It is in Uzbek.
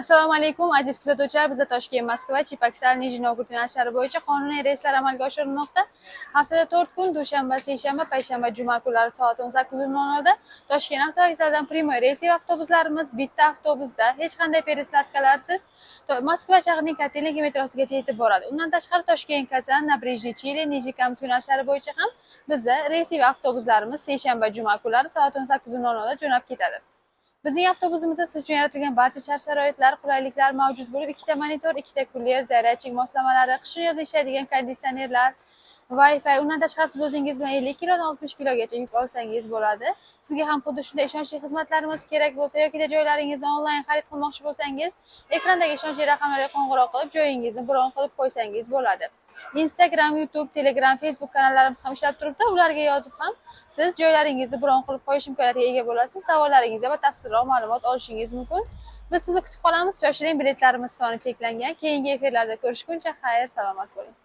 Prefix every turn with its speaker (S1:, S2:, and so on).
S1: Assalomu alaykum aziz kuzatuvchilar, bizda Toshkent, Moskva, Chipaksal, Nijniy Novgorod yo'nalishlari bo'yicha qonuniy reyslar amalga oshirilmoqda. Haftada 4 kun dushanba, seshanba, payshanba, juma kunlari soat 18:00 da Toshkent avtovokzalidan primoy reysiy avtobuslarimiz bitta avtobusda hech qanday perestatkalarsiz Moskva shahrining Kotelniki metrosigacha yetib boradi. Undan tashqari Toshkent, Kazan, Nabrijniy, Chili, Nijniy Kamsk yo'nalishlari bo'yicha ham bizda reysiy avtobuslarimiz seshanba, juma kunlari soat 18:00 da jo'nab ketadi. Bizning avtobusimizda siz uchun yaratilgan barcha shart-sharoitlar, qulayliklar mavjud bo'lib, ikkita monitor, ikkita kuryer, zaryadchik moslamalari, qish-yoz ishlaydigan konditsionerlar, Wi-Fi, undan tashqari siz o'zingiz bilan 50 kilodan 60 kilogacha yuk olsangiz bo'ladi. Sizga ham xuddi shunday ishonchli xizmatlarimiz kerak bo'lsa yoki joylaringizni onlayn xarid qilmoqchi bo'lsangiz, ekrandagi ishonchli raqamlarga qo'ng'iroq qilib, joyingizni bron qilib qo'ysangiz bo'ladi. Instagram, YouTube, Telegram, Facebook kanallarimiz ham ishlab turibdi. Ularga yozib ham siz joylaringizni bron qilib qo'yish imkoniyatiga ega bo'lasiz. Savollaringizga batafsilroq ma'lumot olishingiz mumkin. Biz sizni kutib qolamiz. Shoshiling, biletlarimiz soni cheklangan. Keyingi efirlarda ko'rishguncha xayr, salomat bo'ling.